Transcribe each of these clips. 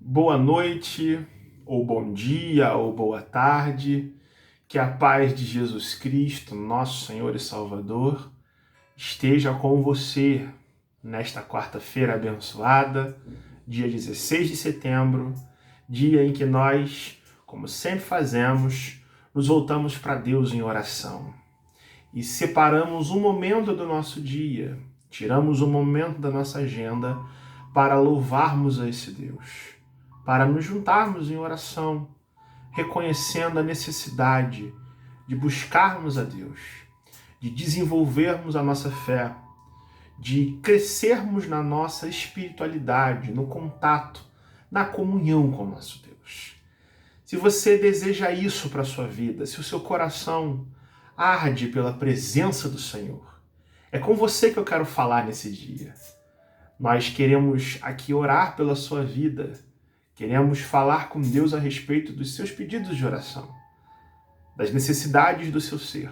Boa noite, ou bom dia, ou boa tarde. Que a paz de Jesus Cristo, nosso Senhor e Salvador, esteja com você nesta quarta-feira abençoada, dia 16 de setembro, dia em que nós, como sempre fazemos, nos voltamos para Deus em oração e separamos um momento do nosso dia, tiramos um momento da nossa agenda para louvarmos a esse Deus, para nos juntarmos em oração, reconhecendo a necessidade de buscarmos a Deus, de desenvolvermos a nossa fé, de crescermos na nossa espiritualidade, no contato, na comunhão com o nosso Deus. Se você deseja isso para a sua vida, se o seu coração arde pela presença do Senhor, é com você que eu quero falar nesse dia. Nós queremos aqui orar pela sua vida, queremos falar com Deus a respeito dos seus pedidos de oração, das necessidades do seu ser,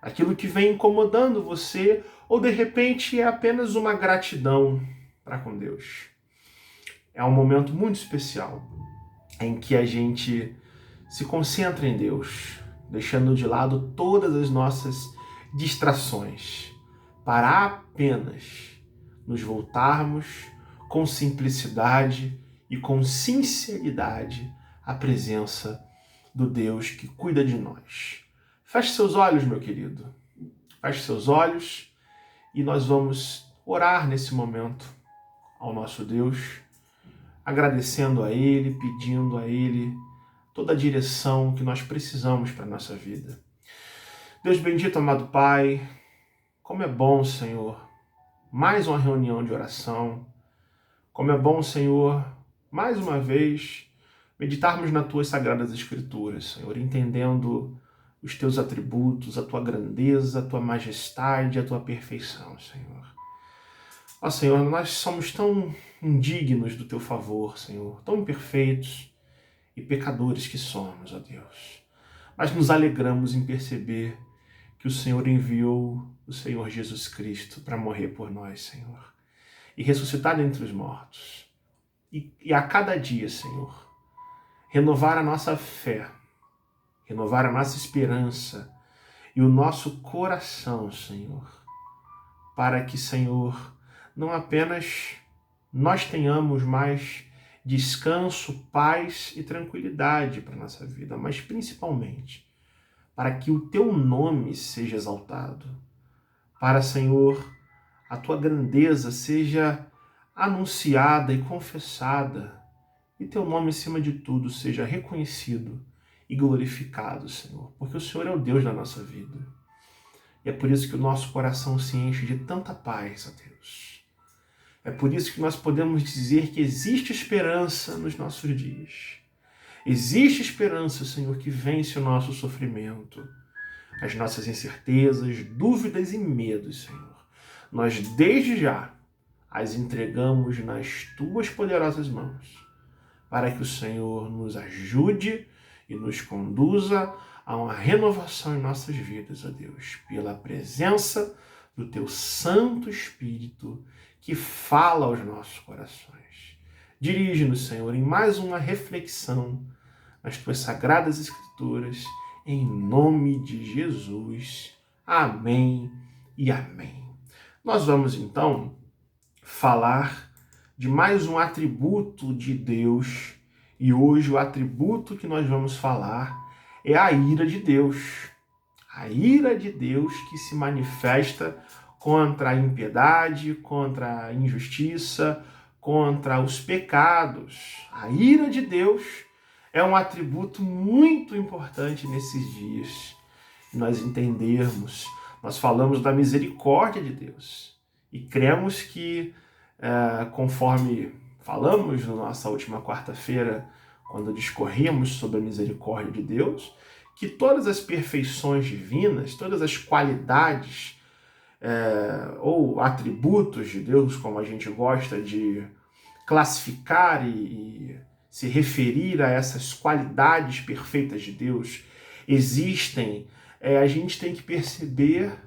aquilo que vem incomodando você ou de repente é apenas uma gratidão para com Deus. É um momento muito especial em que a gente se concentra em Deus, deixando de lado todas as nossas distrações, para apenas nos voltarmos com simplicidade e com sinceridade à presença do Deus que cuida de nós. Feche seus olhos, meu querido. Feche seus olhos e nós vamos orar nesse momento ao nosso Deus, agradecendo a Ele, pedindo a Ele toda a direção que nós precisamos para a nossa vida. Deus bendito, amado Pai, como é bom, Senhor, mais uma reunião de oração. Como é bom, Senhor, mais uma vez, meditarmos nas Tuas Sagradas Escrituras, Senhor, entendendo os Teus atributos, a Tua grandeza, a Tua majestade, a Tua perfeição, Senhor. Ó, Senhor, nós somos tão indignos do Teu favor, Senhor, tão imperfeitos e pecadores que somos, ó Deus. Mas nos alegramos em perceber que o Senhor enviou o Senhor Jesus Cristo para morrer por nós, Senhor, e ressuscitar dentre os mortos. E a cada dia, Senhor, renovar a nossa fé, renovar a nossa esperança e o nosso coração, Senhor, para que, Senhor, não apenas nós tenhamos mais descanso, paz e tranquilidade para a nossa vida, mas principalmente para que o Teu nome seja exaltado, para, Senhor, a Tua grandeza seja anunciada e confessada, e Teu nome, acima de tudo, seja reconhecido e glorificado, Senhor, porque o Senhor é o Deus da nossa vida. E é por isso que o nosso coração se enche de tanta paz, ó Deus. É por isso que nós podemos dizer que existe esperança nos nossos dias. Existe esperança, Senhor, que vence o nosso sofrimento, as nossas incertezas, dúvidas e medos, Senhor. Nós, desde já, as entregamos nas Tuas poderosas mãos, para que o Senhor nos ajude e nos conduza a uma renovação em nossas vidas, ó Deus, pela presença do Teu Santo Espírito que fala aos nossos corações. Dirige-nos, Senhor, em mais uma reflexão nas Tuas Sagradas Escrituras, em nome de Jesus. Amém e amém. Nós vamos, então, falar de mais um atributo de Deus, e hoje o atributo que nós vamos falar é a ira de Deus. A ira de Deus que se manifesta contra a impiedade, contra a injustiça, contra os pecados. A ira de Deus é um atributo muito importante nesses dias. Nós entendermos, nós falamos da misericórdia de Deus e cremos que, conforme falamos na nossa última quarta-feira, quando discorríamos sobre a misericórdia de Deus, que todas as perfeições divinas, todas as qualidades ou atributos de Deus, como a gente gosta de classificar e se referir a essas qualidades perfeitas de Deus, existem, a gente tem que perceber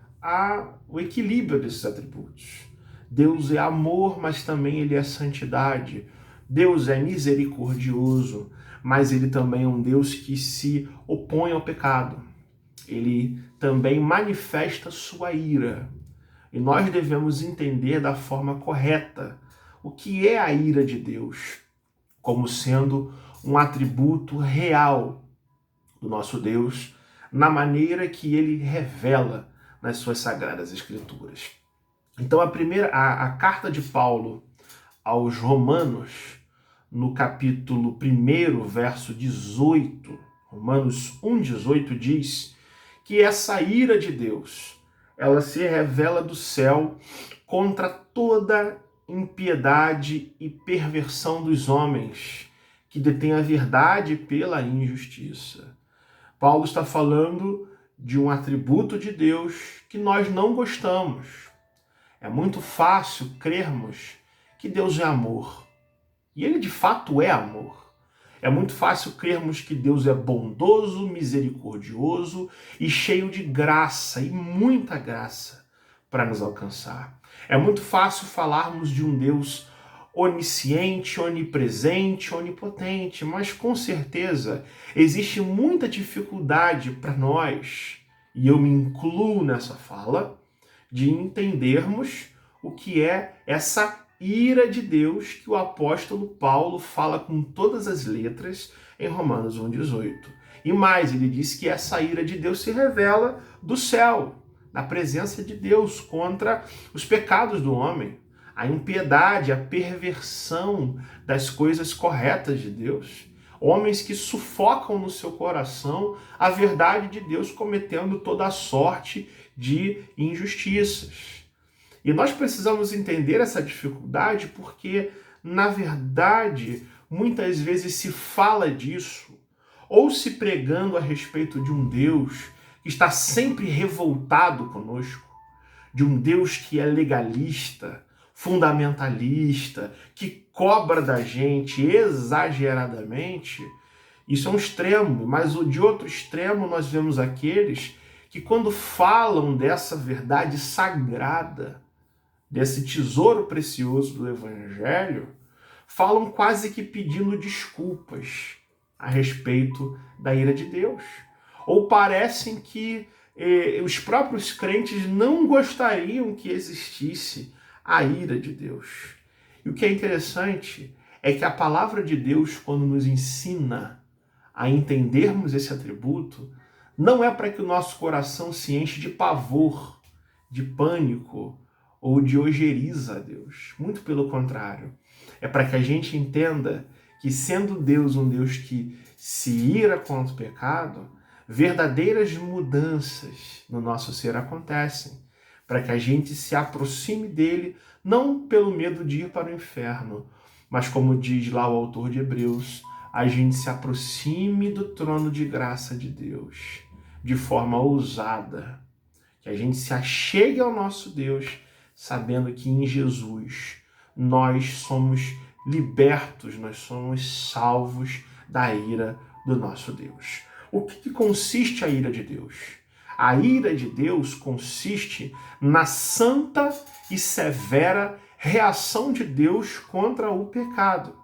o equilíbrio desses atributos. Deus é amor, mas também Ele é santidade. Deus é misericordioso, mas ele também é um Deus que se opõe ao pecado. Ele também manifesta sua ira. E nós devemos entender da forma correta o que é a ira de Deus, como sendo um atributo real do nosso Deus, na maneira que ele revela nas suas sagradas escrituras. Então a carta de Paulo aos Romanos, no capítulo 1, verso 18, Romanos 1,18 diz que essa ira de Deus, ela se revela do céu contra toda impiedade e perversão dos homens que detêm a verdade pela injustiça. Paulo está falando de um atributo de Deus que nós não gostamos. É muito fácil crermos que Deus é amor. E ele de fato é amor. É muito fácil crermos que Deus é bondoso, misericordioso e cheio de graça, e muita graça para nos alcançar. É muito fácil falarmos de um Deus onisciente, onipresente, onipotente, mas com certeza existe muita dificuldade para nós, e eu me incluo nessa fala, de entendermos o que é essa ira de Deus que o apóstolo Paulo fala com todas as letras em Romanos 1,18. E mais, ele diz que essa ira de Deus se revela do céu, da presença de Deus contra os pecados do homem, a impiedade, a perversão das coisas corretas de Deus. Homens que sufocam no seu coração a verdade de Deus, cometendo toda a sorte de injustiças. E nós precisamos entender essa dificuldade porque, na verdade, muitas vezes se fala disso, ou se pregando a respeito de um Deus que está sempre revoltado conosco, de um Deus que é legalista, fundamentalista, que cobra da gente exageradamente. Isso é um extremo, mas de outro extremo nós vemos aqueles que, quando falam dessa verdade sagrada, desse tesouro precioso do Evangelho, falam quase que pedindo desculpas a respeito da ira de Deus. Ou parecem que os próprios crentes não gostariam que existisse a ira de Deus. E o que é interessante é que a palavra de Deus, quando nos ensina a entendermos esse atributo, não é para que o nosso coração se enche de pavor, de pânico ou de ojeriza a Deus. Muito pelo contrário. É para que a gente entenda que, sendo Deus um Deus que se ira contra o pecado, verdadeiras mudanças no nosso ser acontecem, para que a gente se aproxime dele, não pelo medo de ir para o inferno, mas, como diz lá o autor de Hebreus, a gente se aproxime do trono de graça de Deus, de forma ousada, que a gente se achegue ao nosso Deus, sabendo que em Jesus nós somos libertos, nós somos salvos da ira do nosso Deus. O que consiste a ira de Deus? A ira de Deus consiste na santa e severa reação de Deus contra o pecado.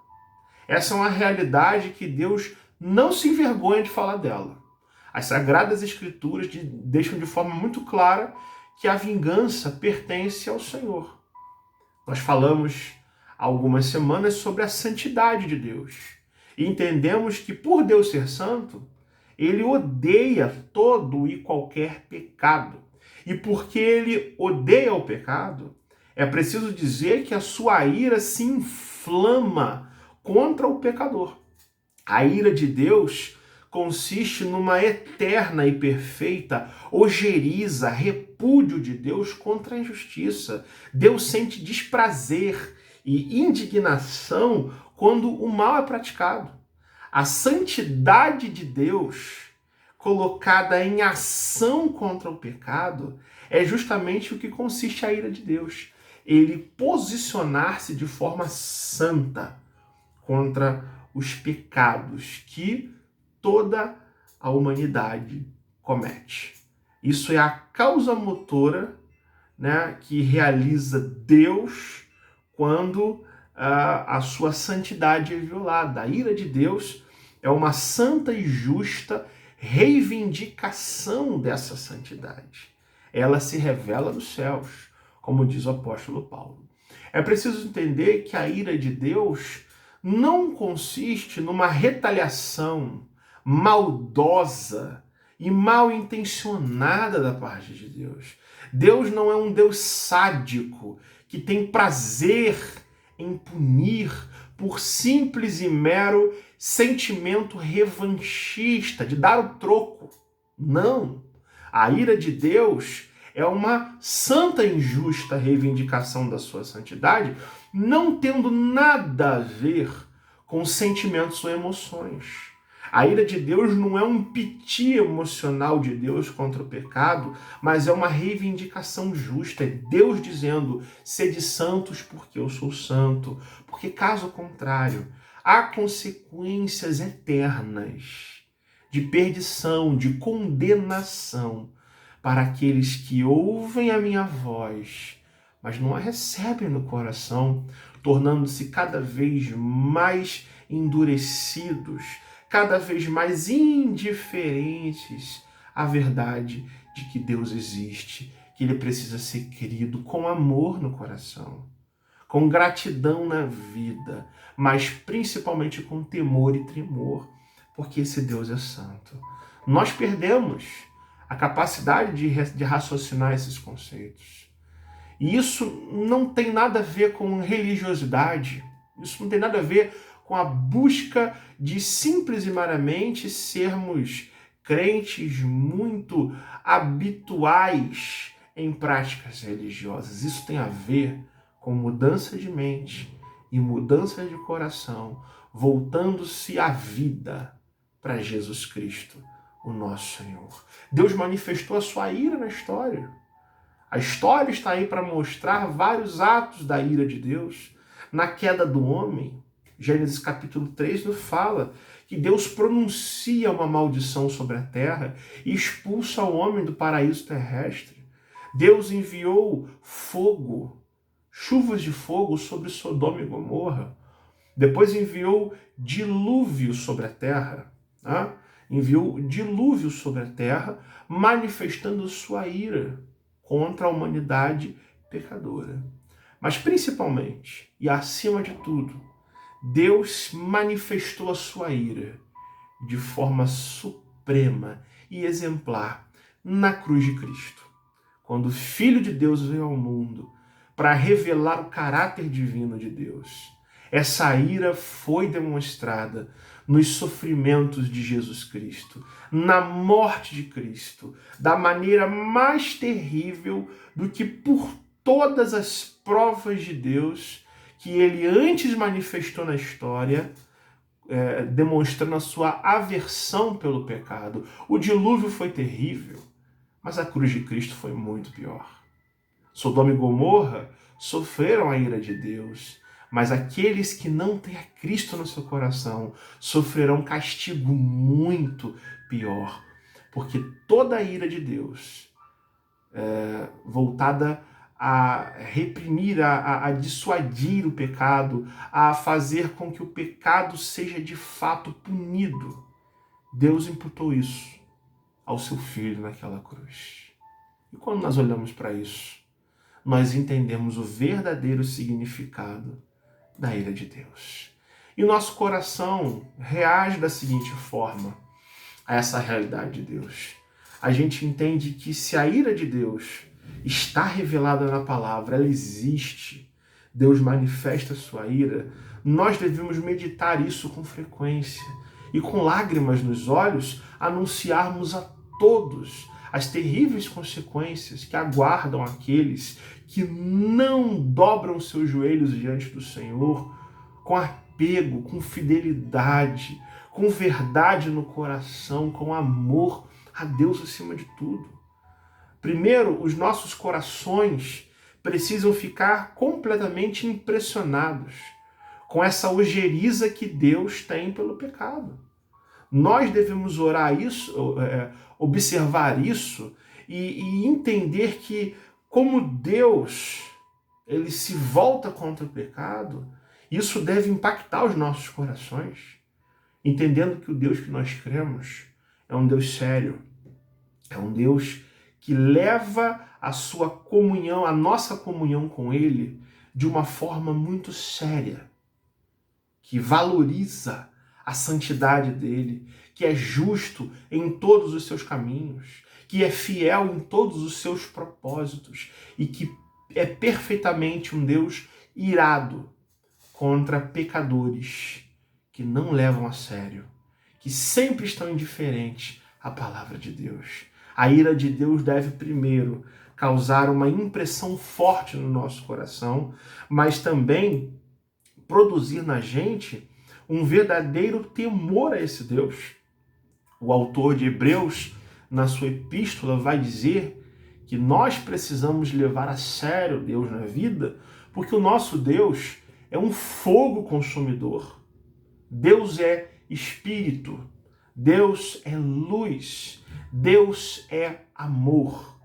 Essa é uma realidade que Deus não se envergonha de falar dela. As Sagradas Escrituras deixam de forma muito clara que a vingança pertence ao Senhor. Nós falamos há algumas semanas sobre a santidade de Deus e entendemos que, por Deus ser santo, ele odeia todo e qualquer pecado. E porque ele odeia o pecado, é preciso dizer que a sua ira se inflama contra o pecador. A ira de Deus consiste numa eterna e perfeita ojeriza, repúdio de Deus contra a injustiça. Deus sente desprazer e indignação quando o mal é praticado. A santidade de Deus, colocada em ação contra o pecado, é justamente o que consiste a ira de Deus. Ele posicionar-se de forma santa contra os pecados que toda a humanidade comete. Isso é a causa motora, né, que realiza Deus quando a sua santidade é violada. A ira de Deus é uma santa e justa reivindicação dessa santidade. Ela se revela nos céus, como diz o apóstolo Paulo. É preciso entender que a ira de Deus não consiste numa retaliação maldosa e mal intencionada da parte de Deus. Deus não é um Deus sádico que tem prazer em punir por simples e mero sentimento revanchista, de dar o troco. Não. A ira de Deus é uma santa e injusta reivindicação da sua santidade, não tendo nada a ver com sentimentos ou emoções. A ira de Deus não é um piti emocional de Deus contra o pecado, mas é uma reivindicação justa. É Deus dizendo, sede santos porque eu sou santo. Porque caso contrário, há consequências eternas de perdição, de condenação para aqueles que ouvem a minha voz, mas não a recebem no coração, tornando-se cada vez mais endurecidos, cada vez mais indiferentes à verdade de que Deus existe, que Ele precisa ser querido com amor no coração, com gratidão na vida, mas principalmente com temor e tremor, porque esse Deus é santo. Nós perdemos a capacidade de raciocinar esses conceitos. E isso não tem nada a ver com religiosidade, isso não tem nada a ver com a busca de simples e meramente sermos crentes muito habituais em práticas religiosas. Isso tem a ver com mudança de mente e mudança de coração, voltando-se a vida para Jesus Cristo, o nosso Senhor. Deus manifestou a sua ira na história. A história está aí para mostrar vários atos da ira de Deus. Na queda do homem, Gênesis capítulo 3 nos fala que Deus pronuncia uma maldição sobre a terra e expulsa o homem do paraíso terrestre. Deus enviou fogo, chuvas de fogo sobre Sodoma e Gomorra. Depois enviou dilúvio sobre a terra. Enviou dilúvio sobre a terra, manifestando sua ira contra a humanidade pecadora. Mas principalmente, e acima de tudo, Deus manifestou a sua ira de forma suprema e exemplar na cruz de Cristo. Quando o Filho de Deus veio ao mundo para revelar o caráter divino de Deus, essa ira foi demonstrada nos sofrimentos de Jesus Cristo, na morte de Cristo, da maneira mais terrível do que por todas as provas de Deus que ele antes manifestou na história, demonstrando a sua aversão pelo pecado. O dilúvio foi terrível, mas a cruz de Cristo foi muito pior. Sodoma e Gomorra sofreram a ira de Deus, mas aqueles que não têm a Cristo no seu coração sofrerão castigo muito pior, porque toda a ira de Deus voltada a reprimir, a dissuadir o pecado, a fazer com que o pecado seja de fato punido. Deus imputou isso ao seu Filho naquela cruz. E quando nós olhamos para isso, nós entendemos o verdadeiro significado da ira de Deus. E o nosso coração reage da seguinte forma a essa realidade de Deus. A gente entende que se a ira de Deus está revelada na palavra, ela existe, Deus manifesta a sua ira, nós devemos meditar isso com frequência e com lágrimas nos olhos anunciarmos a todos as terríveis consequências que aguardam aqueles que não dobram seus joelhos diante do Senhor com apego, com fidelidade, com verdade no coração, com amor a Deus acima de tudo. Primeiro, os nossos corações precisam ficar completamente impressionados com essa ojeriza que Deus tem pelo pecado. Nós devemos orar isso, observar isso e entender que como Deus ele se volta contra o pecado, Isso deve impactar os nossos corações, entendendo que o Deus que nós cremos é um Deus sério, é um Deus que leva a sua comunhão, a nossa comunhão com Ele, de uma forma muito séria, que valoriza a santidade dele, que é justo em todos os seus caminhos, que é fiel em todos os seus propósitos e que é perfeitamente um Deus irado contra pecadores que não levam a sério, que sempre estão indiferentes à palavra de Deus. A ira de Deus deve primeiro causar uma impressão forte no nosso coração, mas também produzir na gente um verdadeiro temor a esse Deus. O autor de Hebreus, na sua epístola, vai dizer que nós precisamos levar a sério Deus na vida, porque o nosso Deus é um fogo consumidor. Deus é espírito, Deus é luz, Deus é amor.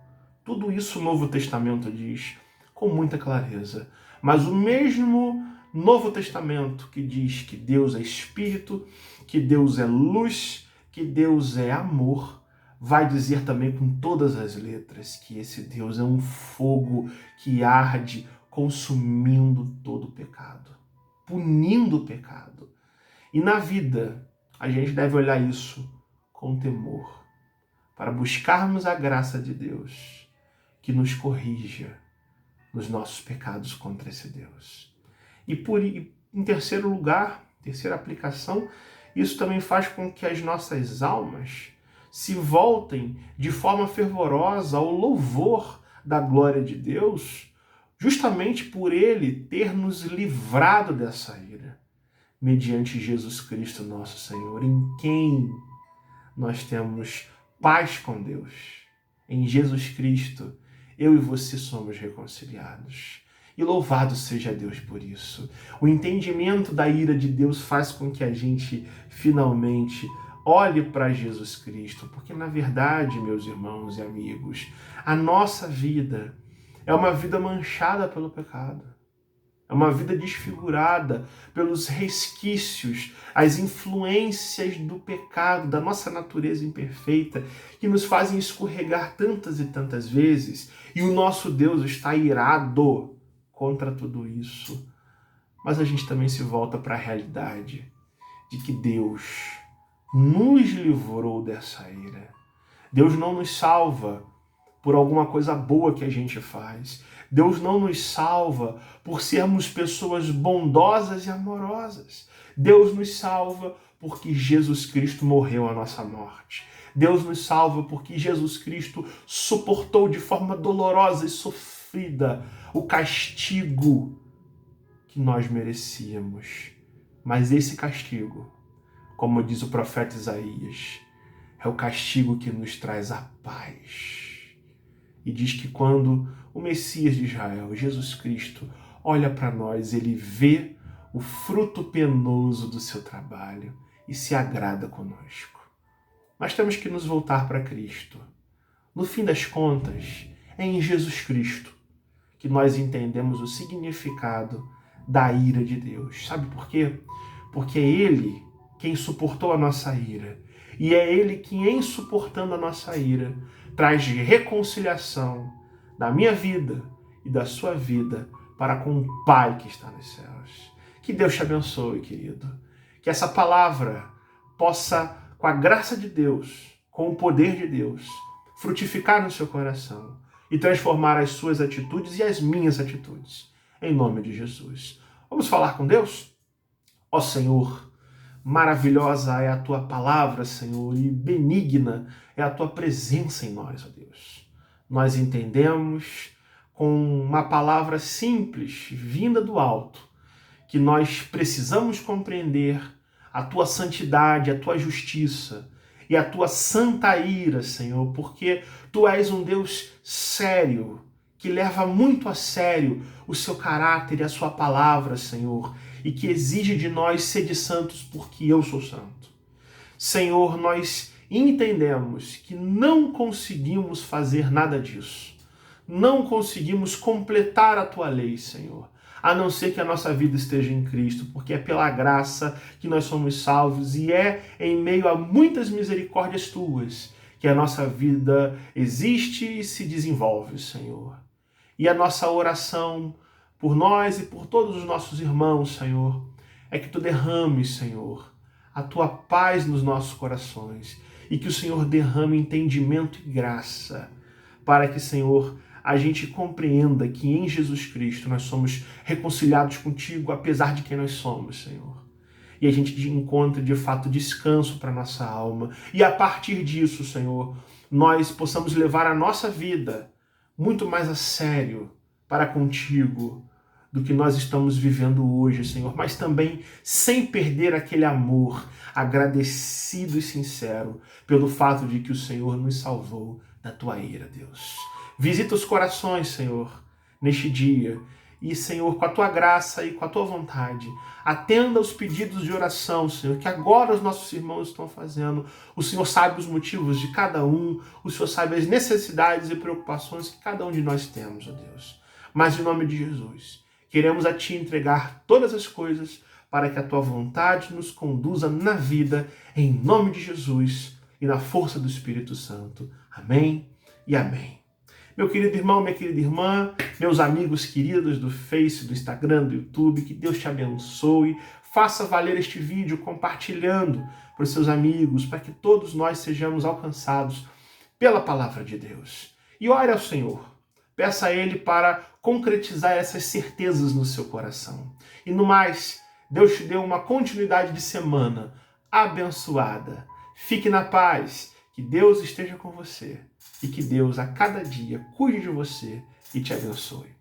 Tudo isso o Novo Testamento diz com muita clareza. Mas o mesmo Novo Testamento que diz que Deus é espírito, que Deus é luz, que Deus é amor, vai dizer também com todas as letras que esse Deus é um fogo que arde, consumindo todo o pecado, punindo o pecado. E na vida, a gente deve olhar isso com temor, para buscarmos a graça de Deus, que nos corrija nos nossos pecados contra esse Deus. Em terceiro lugar, terceira aplicação, isso também faz com que as nossas almas se voltem de forma fervorosa ao louvor da glória de Deus, justamente por Ele ter nos livrado dessa ira, mediante Jesus Cristo nosso Senhor, em quem nós temos paz com Deus. Em Jesus Cristo, eu e você somos reconciliados. E louvado seja Deus por isso. O entendimento da ira de Deus faz com que a gente finalmente olhe para Jesus Cristo, porque na verdade, meus irmãos e amigos, a nossa vida é uma vida manchada pelo pecado. É uma vida desfigurada pelos resquícios, as influências do pecado, da nossa natureza imperfeita, que nos fazem escorregar tantas e tantas vezes, e o nosso Deus está irado contra tudo isso. Mas a gente também se volta para a realidade de que Deus nos livrou dessa ira. Deus não nos salva por alguma coisa boa que a gente faz. Deus não nos salva por sermos pessoas bondosas e amorosas. Deus nos salva porque Jesus Cristo morreu a nossa morte. Deus nos salva porque Jesus Cristo suportou de forma dolorosa e sofrida o castigo que nós merecíamos. Mas esse castigo, como diz o profeta Isaías, é o castigo que nos traz a paz. E diz que quando o Messias de Israel, Jesus Cristo, olha para nós, ele vê o fruto penoso do seu trabalho e se agrada conosco. Mas temos que nos voltar para Cristo. No fim das contas, é em Jesus Cristo que nós entendemos o significado da ira de Deus. Sabe por quê? Porque é Ele quem suportou a nossa ira. E é Ele quem, em suportando a nossa ira, traz reconciliação da minha vida e da sua vida para com o Pai que está nos céus. Que Deus te abençoe, querido. Que essa palavra possa, com a graça de Deus, com o poder de Deus, frutificar no seu coração e transformar as suas atitudes e as minhas atitudes. Em nome de Jesus. Vamos falar com Deus? Ó Senhor, maravilhosa é a tua palavra, Senhor, e benigna é a tua presença em nós, ó Deus. Nós entendemos com uma palavra simples, vinda do alto, que nós precisamos compreender a tua santidade, a tua justiça e a tua santa ira, Senhor, porque tu és um Deus sério, que leva muito a sério o seu caráter e a sua palavra, Senhor, e que exige de nós sede santos porque eu sou santo. Senhor, nós entendemos que não conseguimos fazer nada disso. Não conseguimos completar a tua lei, Senhor. a não ser que a nossa vida esteja em Cristo, porque é pela graça que nós somos salvos e é em meio a muitas misericórdias tuas que a nossa vida existe e se desenvolve, Senhor. E a nossa oração por nós e por todos os nossos irmãos, Senhor, é que tu derrames, Senhor, a tua paz nos nossos corações e que o Senhor derrame entendimento e graça para que, Senhor, a gente compreenda que em Jesus Cristo nós somos reconciliados contigo, apesar de quem nós somos, Senhor. E a gente encontre, de fato, descanso para a nossa alma. E a partir disso, Senhor, nós possamos levar a nossa vida muito mais a sério para contigo do que nós estamos vivendo hoje, Senhor, mas também sem perder aquele amor agradecido e sincero pelo fato de que o Senhor nos salvou da tua ira, Deus. Visita os corações, Senhor, neste dia. E, Senhor, com a tua graça e com a tua vontade, atenda os pedidos de oração, Senhor, que agora os nossos irmãos estão fazendo. O Senhor sabe os motivos de cada um, o Senhor sabe as necessidades e preocupações que cada um de nós temos, ó Deus. Mas, em nome de Jesus, queremos a Ti entregar todas as coisas para que a Tua vontade nos conduza na vida, em nome de Jesus e na força do Espírito Santo. Amém e amém. Meu querido irmão, minha querida irmã, meus amigos queridos do Face, do Instagram, do YouTube, que Deus te abençoe. Faça valer este vídeo compartilhando para os seus amigos, para que todos nós sejamos alcançados pela palavra de Deus. E ore ao Senhor. Peça a Ele para concretizar essas certezas no seu coração. E no mais, Deus te deu uma continuidade de semana abençoada. Fique na paz, que Deus esteja com você e que Deus a cada dia cuide de você e te abençoe.